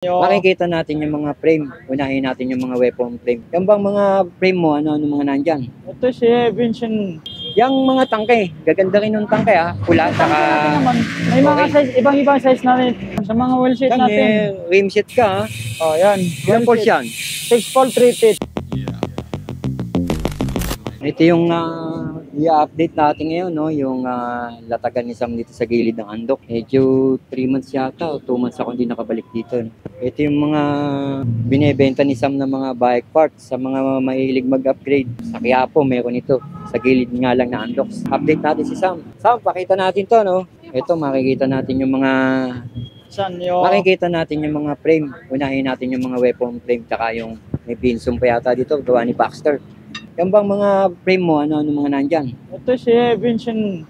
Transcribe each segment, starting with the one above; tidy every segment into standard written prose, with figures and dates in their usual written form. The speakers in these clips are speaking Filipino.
Makikita natin yung mga frame. Unahin natin yung mga weapon frame. Yan bang mga frame mo, ano mga nandyan? Ito si Vincent. Yang mga tangke, gaganda rin ng tangke pula, saka... naman, may mga size, ibang size na rin. Sa mga well set yan, natin. Rim set ka Oh, yan. Ilang poles yan? 6 pole 3 feet. Ito yung i-update natin ngayon, no? Yung latagan ni Sam dito sa gilid ng andok. Medyo 3 months yata o 2 months ako hindi nakabalik dito. No? Ito yung mga binebenta ni Sam ng mga bike parts sa mga mahilig mag-upgrade. Sa Quiapo, meron ito. Sa gilid nga lang na andok. Update natin si Sam. Sam, pakita natin to, no? Ito, makikita natin yung mga... Makikita natin yung mga frame. Unahin natin yung mga weapon frame. Tsaka yung may pinsong pa yata dito, gawa ni Baxter. Yan bang mga frame mo, ano mga nandyan? Ito si Vincent.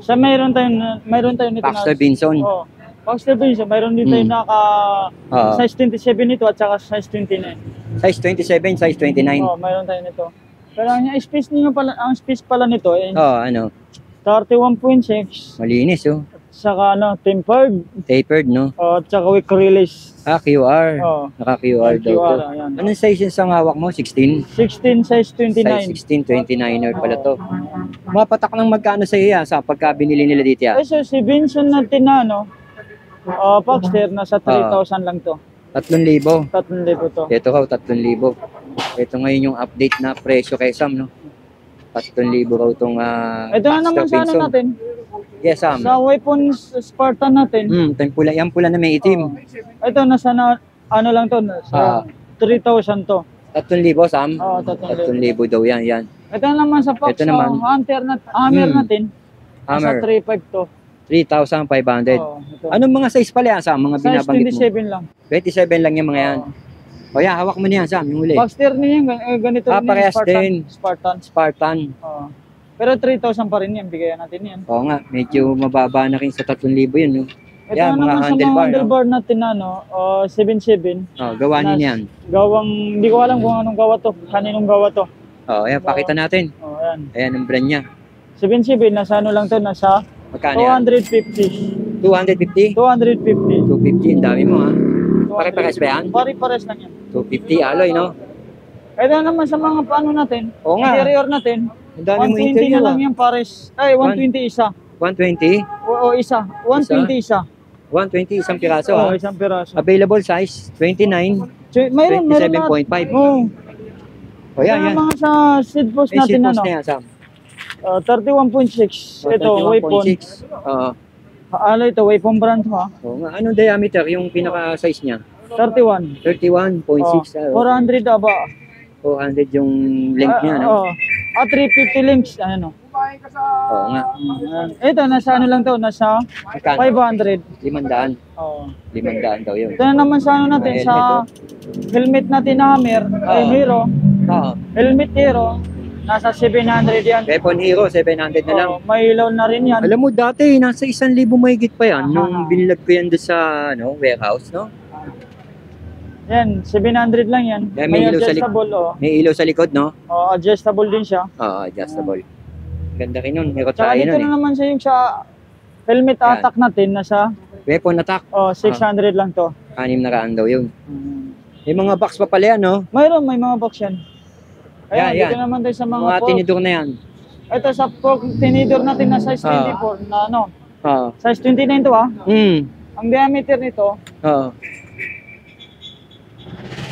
Sa mayroon tayo nito Baxter Vinson. Oh, Baxter Vinson, mayroon din tayo naka size 27 nito at saka size 29. Size 27, size 29. Oh, mayroon tayo nito. Pero ang space pala nito eh. Ano? 31.6. Malinis Saka tempered. Tapered, no? At saka weak release. QR. Oh. Naka-QR daw to. Ayan. Anong size yung hawak mo? 16? 16 size 29. Size 16, 29er pala to. Mapatak ng magkano sa iya sa pagka binili nila dito yan? So si Vincent natin na Baxter, nasa 3,000 lang to. 3,000. 3,000 to. Ito 3,000. Ito ngayon yung update na presyo kay Sam, no? 3,000 raw itong ito na naman sa ano natin. Yes, Sam. Sa weapon Spartan natin. Yan pula na may itim. Ito nasa ano lang to, sa 3,000 to. 3,000, Sam? Oo, 3,000 daw yan. Ito naman sa Fox, Ito naman. Hammer natin. Hammer. Nasa 3,500 to. 3,500. Anong mga size pala yan, Sam? Mga binabanggit mo? Size 27 lang. 27 lang yung mga yan. O yan, hawak mo niyan, Sam, yung huli. Baxter niya, ganito rin parehas din. Spartan. Pero 3,000 pa rin yan, bigayan natin yan. Oo nga, medyo mababa na rin sa 3,000 yun, no? Ito yan, naman sa mga handlebar natin 7.7. Gawa niyo yan. Hindi ko alam kung anong gawa to, kaninong gawa to. Ayan, pakita natin. Ayan. Ayan ang brand niya. 7.7, nasa ano lang to, nasa magkano yan? 250. 250? 250, 250. ang dami mo Pare-pares ba yan? Pare-pares lang yan. 250 alloy, no? Ito naman sa mga paano natin, oo nga. interior natin. Ang dami mo 120 interior na lang yung pares. Ay, 120 isa. 120? Oo, isa. 120 isa. 120 isang piraso Oo, isang piraso. Available size 29, Meron 27.5. Oo. O yan, yan. Mga sa seed post May natin seed post na yan, Sam. 31.6. Ito, weapon. Ito, weapon brand ha. Oo nga. Anong diameter yung pinaka-size niya? 31. 31.6. 400 aba. 400 yung length niya, no? 350 links. Ano? Oo nga. Ito, nasa ano lang to, nasa 500. 500. Oo. 500 daw yun. Ito na naman sa ano natin, sa helmet natin na Hammer, Hero. Helmet Hero, nasa 700 yan. Weapon Hero, 700 na lang. May ilaw na rin yan. Alam mo, dati, nasa 1,000 mahigit pa yan. Nung binilad ko yan doon sa warehouse, no? Yan, 700 lang yan. May ilaw adjustable, May ilaw sa likod, no? Adjustable din siya. Adjustable. Ganda rin nun. Meron tayo nun. Dito na naman siya yung sa helmet attack natin, nasa weapon attack. 600 lang to. 600 daw yun. May mga box pa pala yan, no? May mga box yan. Ayan, dito naman tayo sa mga tinidor na yan. Ito sa pork tinidor natin na size 24 na ano. Size 29 to Ang diameter nito.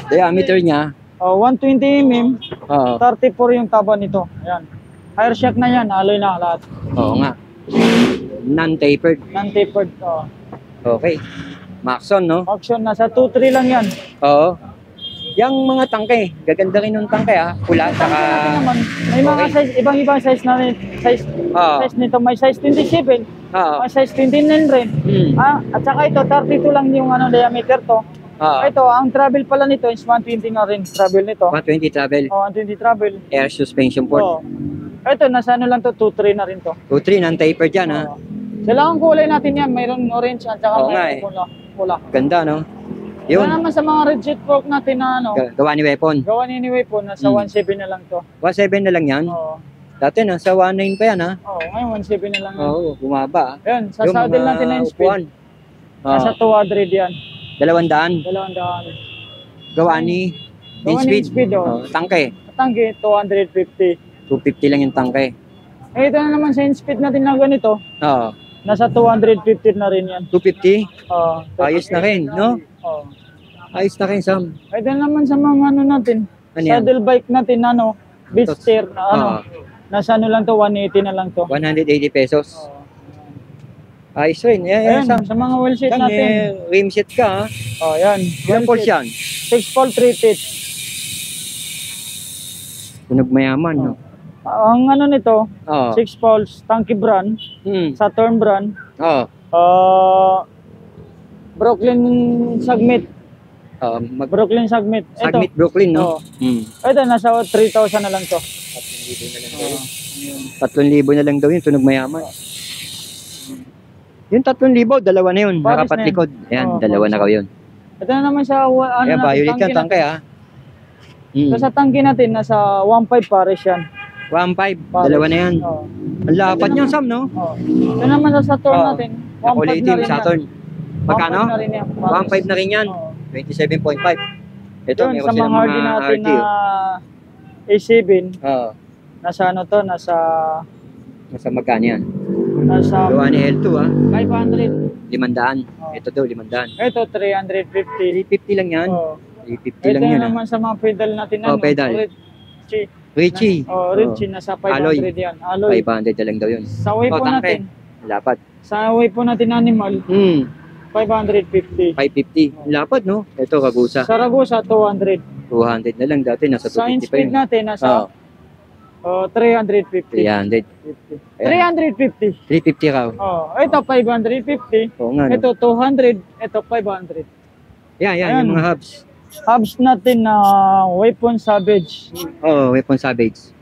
Diameter niya. 120 mm. 34 yung taba nito. Ayan. Higher shock na yan, alloy na lahat. Oo nga. Non-tapered. Non-tapered. Okay. Maxon, no? Maxon, nasa 2.3 lang yan. Oo. Yang mga tangke, gaganda rin yung tangke pula, saka... May mga size, ibang size na rin. Size nito, may size 27. May size 29 rin. At saka ito, 32 lang yung diameter to. Ito, ang travel pala nito is 120 na rin. Travel nito. 120 travel. 120 travel. Air suspension port. Ito, nasa ano lang to, 2.3 na rin to. 2.3, non-tapered yan, Sila ang kulay natin yan, mayroon orange at saka pula. Ganda, no? Yun. Kaya naman sa mga rigid fork natin na gawa ni weapon. Gawa ni weapon, nasa 1.7 na lang to. 1.7 na lang yan? Dati nasa 1.9 pa yan, ngayon 1.7 na lang yan. bumaba. Yan, sa saddle natin na yung speed. Nasa 200 yan. 200. 200. Gawa ni Gawa ni Speed, oh. Tangke. Tangke, 250. 250 lang yung tangke. Eh, ito na naman sa speed natin na ganito. Oo. Nasa 250 na rin yan. 250? Oo. Ayos na rin, no? Oo. Ayos na rin, Sam. Ito naman sa mga ano natin. Ano yan? Saddle bike natin, ano, beach steer na ano. Nasa ano lang to, 180 na lang to. 180 pesos. Ayos rin. Ayan, Sam. sa mga wheel set Sam, natin. rim set ka, ha? Oh, yan. Ilang poles yan? 6 pole 3 teeth. Tunog mayaman, no? Ang ano nito, Oo. 6 poles, Tanky brand, Saturn brand, Brooklyn Submit. Brooklyn Submit. Submit Brooklyn, no? Ito, nasa 3,000 na lang to. 3,000 na lang daw yun, tunog mayaman. Yung 3,000, dalawa na yun, Paris nakapatlikod. Ayan, dalawa na raw yun. Ito na naman sa ano Ayan, violet yan, tangke, ha? Ito sa tangke natin, nasa 1.5 Paris yan. 1.5, dalawa na yan. Ang lapad niyan, Sam, no? Ito naman sa Saturn natin, 1.5 Kulay na itim, rin Saturn. Magkano? 1.5 na rin yan. 27.5. Ito, yun, meron sa mga silang hardy natin RT, na A7, nasa ano to, nasa magkano yan? nasa Gawa ni L2, ha? 500. 500. Ito daw, 500. Ito, 350. 350 lang yan. 350 lang Ito yan, na ha? naman sa mga pedal natin. Pedal. Richie. Richie, nasa 500 yan. Alloy. 500 na lang daw yun. Sa way po natin, Lapad. sa way po natin animal, 550. 550. Lapad, no? Ito, Ragusa. Sa Ragusa, 200. 200 na lang dati. Nasa Sa 250 pa speed yun. natin, nasa 350. 300. 350. 350 raw. Ito 550. Oo nga, no? Ito 200. Ito 500. Yan, Ayan. yung mga hubs. Hubs natin na Weapon Savage. Weapon Savage.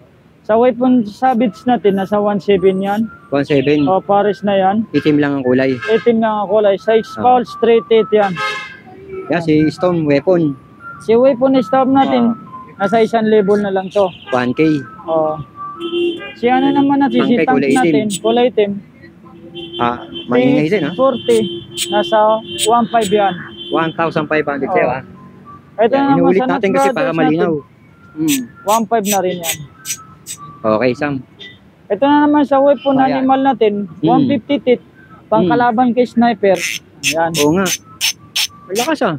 Sa Weapon Savage natin, nasa 1.7 yan. 1.7. Pares na yan. Itim lang ang kulay. Itim nga ang kulay. 6 pulse, straight 8 yan. Yan, si Stone Weapon. Si Weapon stop natin, nasa 1 level na lang to. 1K. Si ano naman natin, si Tank, tank kulay itim. natin, kulay itim. Maingay din, ha? 40, nasa 1.5 yan. 1,500 sa'yo, ha? Ito na naman Inuulit sa natin kasi para malinaw. 1.5 na rin yan. Okay, Sam. Ito na naman sa weapon animal natin, 150 teeth, pangkalaban kay sniper. Yan. Oo nga. Malakas, ha?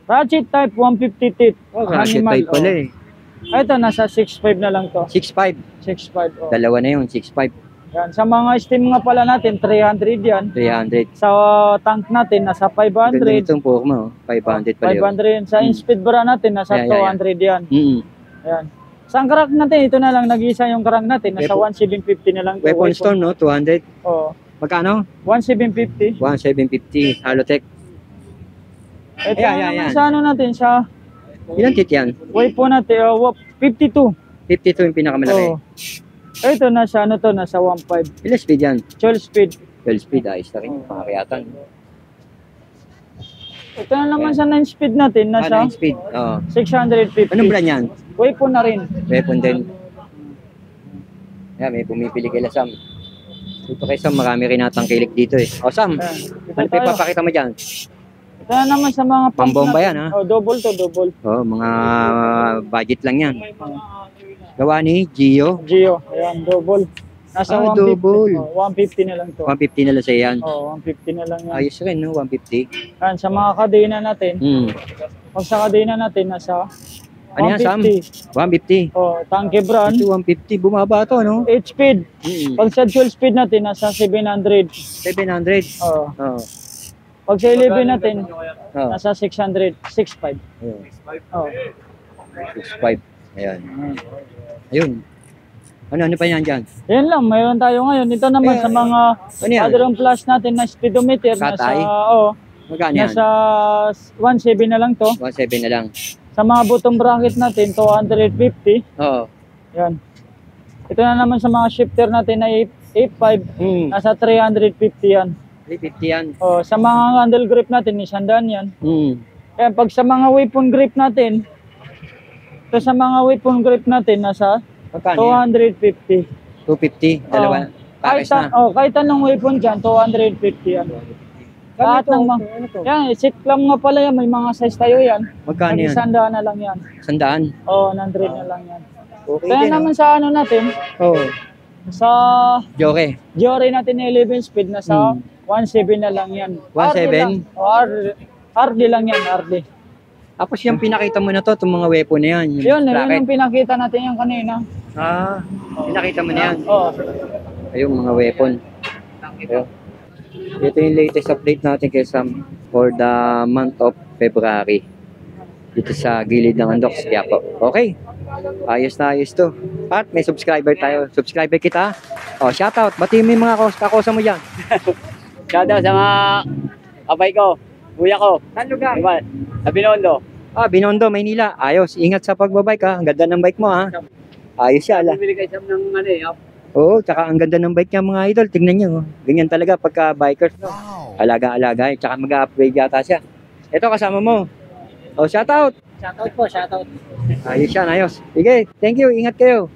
Ratchet type, 150 teeth. Ratchet type pala, eh. Ito, nasa 6.5 na lang to. 6.5. 6.5. Dalawa na yun, 6.5. Yan. Sa mga steam nga pala natin, 300 yan. 300. Sa tank natin, nasa 500. Ganda nitong forma, 500 pala yun. 500 yan. Sa in-speed bra natin, nasa 200 yan. Ayan. Sa crank natin, ito na lang, nag-isa yung crank natin. Nasa 1,750 na lang. Weapon Stone, no? 200. Oo. Magkano? 1,750. 1,750. Halotech. Ito naman sa ano natin, sa ilang teeth yan? weapon natin, 52. 52 yung pinakamalaki. Ito, nasa ano to, nasa 1.5. Ilang speed yan? 12 speed. 12 speed, ayos na rin. Pangakyatan. Ito na naman sa 9 speed natin, nasa 9 speed. 650. Anong brand yan? Weapon na rin. Weapon din. Yan, may pumipili kay Sam. Dito kay Sam, marami rin natang kilik dito, eh. Sam, ano pa ipapakita mo dyan? Ito na naman sa mga pambomba yan, ha? Double to double. Mga budget lang yan. Gawa ni Gio. Ayan, double. Nasa 150. Double. 150 na lang to. 150 na lang sa yan. 150 na lang yan. Ayos rin, no? 150. Yan, sa mga kadena natin. Pag sa kadena natin, nasa ano yan, Sam? 150. Tanke brand. 150. Bumaba to, no? 8 speed. Pag sa 12 speed natin, nasa 700. 700? Pag sa 11 natin, nasa 600. 6.5. 6.5. Ayan. Ayun. Ano pa yan dyan? Yan lang, mayroon tayo ngayon. Ito naman sa mga Adron Plus natin na speedometer. Katay? Magkano yan? Nasa 1.7 na lang to. 1.7 na lang. Sa mga bottom bracket natin, 250. Yan. Ito na naman sa mga shifter natin na 8.5. Nasa 350 yan. 350 yan. Sa mga handle grip natin, 100 yan. Yan, pag sa mga weapon grip natin, ito sa mga weapon grip natin, nasa 250. 250? Dalawa? Pares na? Kahit anong weapon dyan, 250 yan. Lahat ng mga, Ano to? yan, seat clamp nga pala yan, may mga size tayo yan. Magkano yan? Nag-100 na lang yan. 100? Oo, 100 na lang yan. Okay Kaya din, naman sa ano natin, Oh, sa Joke. Jory natin na 11 speed na sa 1.7 na lang yan. 1.7? RD lang yan, RD. Tapos yung pinakita mo na to, itong mga weapon na yan. Yun, yun bracket. yung pinakita natin yan kanina. Pinakita mo na yan. Oo. Ayun, mga weapon. Ayun. Ito yung latest update natin kay Sam for the month of February. Dito sa gilid ng Andox, Quiapo. Okay. Ayos na ayos to. At may subscriber tayo. Subscriber kita. Oh, shoutout. Batiin mo yung mga kakosa mo dyan. Shoutout sa mga kapay ko, kuya ko. Saan lugar? Diba? Sa Binondo. Binondo, Maynila. Ayos. Ingat sa pagbabike ha. Ang ganda ng bike mo ha. Ayos siya. Bumili kayo ng ano eh. Oo, tsaka ang ganda ng bike niya mga idol. Tingnan niyo. Ganyan talaga pagka bikers. No? Alaga-alaga. Tsaka mag-upgrade yata siya. Ito kasama mo. Oh, shoutout. Shoutout po, shoutout. Ayos yan, ayos. Sige, thank you. Ingat kayo.